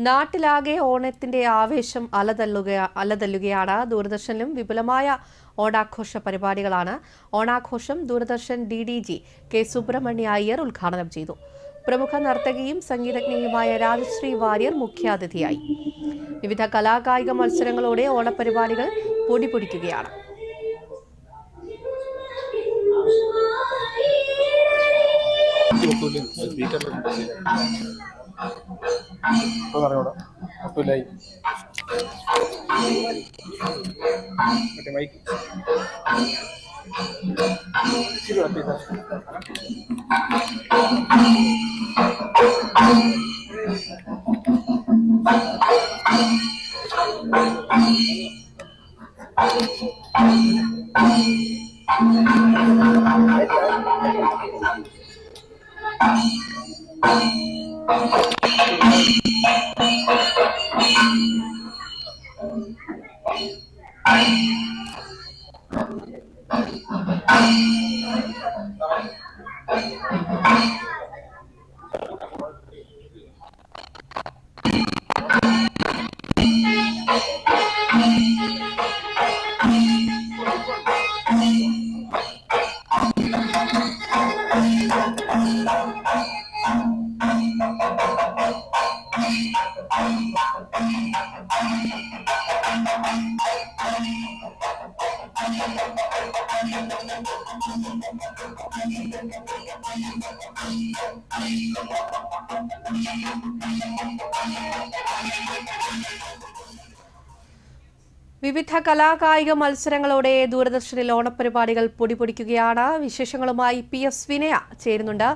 നാട്ടിലാകെ ഓണത്തിന്റെ ആവേശം അലതല്ലുകയാണ്. ദൂരദർശനിലും വിപുലമായ ഓണാഘോഷ പരിപാടികളാണ്. ഓണാഘോഷം ദൂരദർശൻ DDG കെ സുബ്രഹ്മണ്യ അയ്യർ ഉദ്ഘാടനം ചെയ്തു. പ്രമുഖ നർത്തകിയും സംഗീതജ്ഞയുമായ രാജശ്രീ വാര്യർ മുഖ്യാതിഥിയായി. വിവിധ കലാകായിക മത്സരങ്ങളോടെ ഓണപരിപാടികൾ പൊടിപൊടിക്കുകയാണ്. വിവിധ കലാകായിക മത്സരങ്ങളോടെ ദൂരദർശനിൽ ഓണപരിപാടികൾ പൊടിപൊടിക്കുകയാണ്. വിശേഷങ്ങളുമായി PS വിനയ ചേരുന്നുണ്ട്.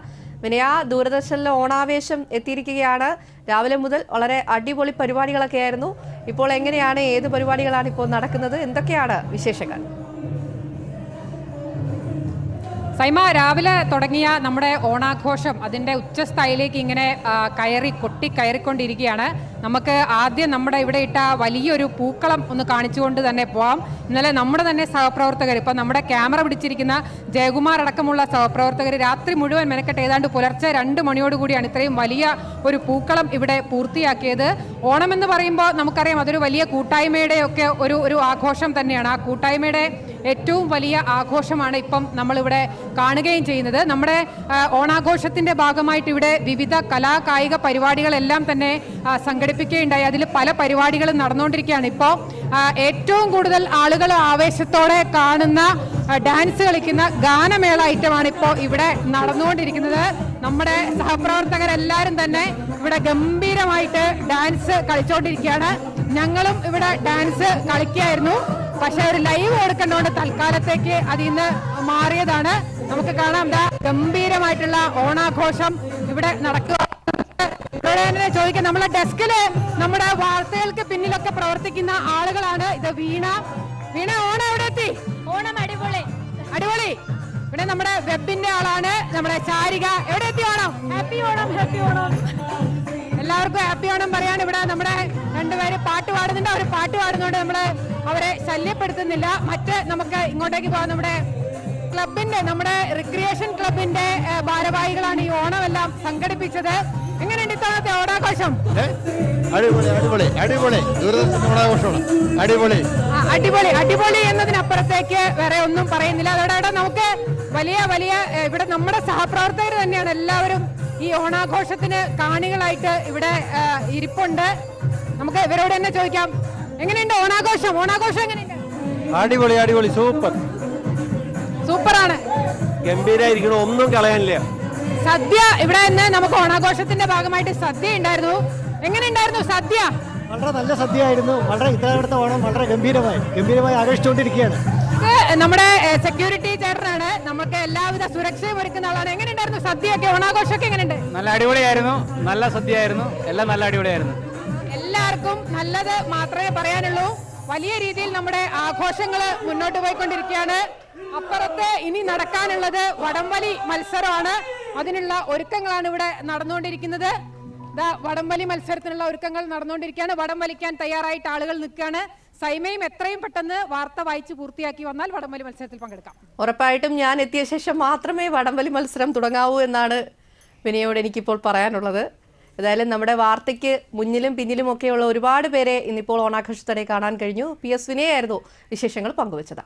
വിനയ, ദൂരദർശനിലെ ഓണാവേശം എത്തിയിരിക്കുകയാണ്. രാവിലെ മുതൽ വളരെ അടിപൊളി പരിപാടികളൊക്കെ ആയിരുന്നു. ഇപ്പോൾ എങ്ങനെയാണ്, ഏത് പരിപാടികളാണ് ഇപ്പോൾ നടക്കുന്നത്, എന്തൊക്കെയാണ് വിശേഷങ്ങൾ? സൈമ, രാവിലെ തുടങ്ങിയ നമ്മുടെ ഓണാഘോഷം അതിൻ്റെ ഉച്ചസ്ഥായിലേക്ക് ഇങ്ങനെ കയറിക്കൊണ്ടിരിക്കുകയാണ്. നമുക്ക് ആദ്യം നമ്മുടെ ഇവിടെ ഇട്ട വലിയൊരു പൂക്കളം ഒന്ന് കാണിച്ചുകൊണ്ട് തന്നെ പോവാം. ഇന്നലെ നമ്മുടെ തന്നെ സഹപ്രവർത്തകർ, ഇപ്പം നമ്മുടെ ക്യാമറ പിടിച്ചിരിക്കുന്ന ജയകുമാർ അടക്കമുള്ള സഹപ്രവർത്തകർ രാത്രി മുഴുവൻ മെനക്കെട്ട് ഏതാണ്ട് പുലർച്ചെ 2 മണിയോടുകൂടിയാണ് ഇത്രയും വലിയ ഒരു പൂക്കളം ഇവിടെ പൂർത്തിയാക്കിയത്. ഓണം എന്ന് പറയുമ്പോൾ നമുക്കറിയാം അതൊരു വലിയ കൂട്ടായ്മയുടെ ഒക്കെ ഒരു ആഘോഷം തന്നെയാണ്. ആ കൂട്ടായ്മയുടെ ഏറ്റവും വലിയ ആഘോഷമാണ് ഇപ്പം നമ്മളിവിടെ കാണുകയും ചെയ്യുന്നത്. നമ്മുടെ ഓണാഘോഷത്തിന്റെ ഭാഗമായിട്ട് ഇവിടെ വിവിധ കലാകായിക പരിപാടികളെല്ലാം തന്നെ സംഘടിപ്പിക്കുകയുണ്ടായി. അതിൽ പല പരിപാടികളും നടന്നുകൊണ്ടിരിക്കുകയാണ്. ഇപ്പോൾ ഏറ്റവും കൂടുതൽ ആളുകൾ ആവേശത്തോടെ കാണുന്ന ഡാൻസ് കളിക്കുന്ന ഗാനമേള ഐറ്റമാണ് ഇപ്പോൾ ഇവിടെ നടന്നുകൊണ്ടിരിക്കുന്നത്. നമ്മുടെ സഹപ്രവർത്തകരെല്ലാവരും തന്നെ ഇവിടെ ഗംഭീരമായിട്ട് ഡാൻസ് കളിച്ചുകൊണ്ടിരിക്കുകയാണ്. ഞങ്ങളും ഇവിടെ ഡാൻസ് കളിക്കുകയായിരുന്നു. പക്ഷെ ഒരു ലൈവ് കൊടുക്കേണ്ടതുകൊണ്ട് തൽക്കാലത്തേക്ക് അതിൽ നിന്ന് മാറിയതാണ്. നമുക്ക് കാണാം, ഗംഭീരമായിട്ടുള്ള ഓണാഘോഷം ഇവിടെ നടക്കുക. ഇവിടെ ചോദിക്കാം, നമ്മളെ ഡെസ്കില് നമ്മുടെ വാർത്തകൾക്ക് പിന്നിലൊക്കെ പ്രവർത്തിക്കുന്ന ആളുകളാണ്. ഇത് വീണ. ഓണം എവിടെ എത്തി? ഓണം അടിപൊളി. ഇവിടെ നമ്മുടെ വെബിന്റെ ആളാണ് നമ്മുടെ ചാരിക. എവിടെ എത്തി ഓണം? ഹാപ്പി ഓണം. എല്ലാവർക്കും ഹാപ്പി ഓണം പറയാണ്. ഇവിടെ നമ്മുടെ 2 പേര് പാട്ട് പാടുന്നുണ്ട്. അവർ പാട്ട് പാടുന്നതുകൊണ്ട് നമ്മള് അവരെ ശല്യപ്പെടുത്തുന്നില്ല. മറ്റ് നമുക്ക് ഇങ്ങോട്ടേക്ക് പോകാം. നമ്മുടെ റിക്രിയേഷൻ ക്ലബിന്റെ ഭാരവാഹികളാണ് ഈ ഓണമെല്ലാം സംഘടിപ്പിച്ചത്. എങ്ങനെയുണ്ട് ഇത്തവണത്തെ ഓണാഘോഷം? അടിപൊളി എന്നതിനപ്പുറത്തേക്ക് വേറെ ഒന്നും പറയുന്നില്ല. അതോടെ നമുക്ക് വലിയ ഇവിടെ നമ്മുടെ സഹപ്രവർത്തകർ തന്നെയാണ് എല്ലാവരും ഈ ഓണാഘോഷത്തിന് കാണികളായിട്ട് ഇവിടെ ഇരിപ്പുണ്ട്. നമുക്ക് ഇവരോട് തന്നെ ചോദിക്കാം, എങ്ങനെയുണ്ട് ഓണാഘോഷം എങ്ങനെയുണ്ട്? അടിപൊളി, സൂപ്പറാണ്, ഗംഭീരായിരിക്കണം, ഒന്നും കളയാനില്ല. സദ്യ ഇവിടെ നിന്ന് നമുക്ക് ഓണാഘോഷത്തിന്റെ ഭാഗമായിട്ട് സദ്യ ഉണ്ടായിരുന്നു. എങ്ങനെയുണ്ടായിരുന്നു സദ്യ? വളരെ നല്ല സദ്യയായിരുന്നു. ഇത്തവണത്തെ ഓണം വളരെ ഗംഭീരമായി ആഘോഷിച്ചുകൊണ്ടിരിക്കുകയാണ്. നമ്മുടെ സെക്യൂരിറ്റി ചേട്ടനാണ്, നമുക്ക് എല്ലാവിധ സുരക്ഷയും ഒരുക്കുന്ന ആളാണ്. എങ്ങനെയുണ്ടായിരുന്നു സദ്യയൊക്കെ, ഓണാഘോഷമൊക്കെ എങ്ങനെയുണ്ട്? നല്ല അടിപൊളിയായിരുന്നു, നല്ല സദ്യയായിരുന്നു, എല്ലാം നല്ല അടിപൊളിയായിരുന്നു. എല്ലാവർക്കും നല്ലത് മാത്രമേ പറയാനുള്ളൂ. വലിയ രീതിയിൽ നമ്മുടെ ആഘോഷങ്ങൾ മുന്നോട്ട് പോയിക്കൊണ്ടിരിക്കുകയാണ്. അപ്പുറത്ത് ഇനി നടക്കാനുള്ളത് വടംവലി മത്സരമാണ്. അതിനുള്ള ഒരുക്കങ്ങളാണ് ഇവിടെ നടന്നുകൊണ്ടിരിക്കുന്നത്. വടംവലി മത്സരത്തിനുള്ള ഒരുക്കങ്ങൾ നടന്നുകൊണ്ടിരിക്കുകയാണ്. വടം വലിക്കാൻ തയ്യാറായിട്ട് ആളുകൾ നിൽക്കുകയാണ്. സൈമയും എത്രയും പെട്ടെന്ന് വാർത്ത വായിച്ച് പൂർത്തിയാക്കി വന്നാൽ വടംവലി മത്സരത്തിൽ പങ്കെടുക്കാം. ഉറപ്പായിട്ടും ഞാൻ എത്തിയ ശേഷം മാത്രമേ വടംവലി മത്സരം തുടങ്ങാവൂ എന്നാണ് വിനയോട് എനിക്കിപ്പോൾ പറയാനുള്ളത്. ഏതായാലും നമ്മുടെ വാർത്തയ്ക്ക് മുന്നിലും പിന്നിലും ഒക്കെയുള്ള ഒരുപാട് പേരെ ഇന്നിപ്പോൾ ഓണാഘോഷത്തോടെ കാണാൻ കഴിഞ്ഞു. PS വിനയായിരുന്നു വിശേഷങ്ങൾ പങ്കുവച്ചത്.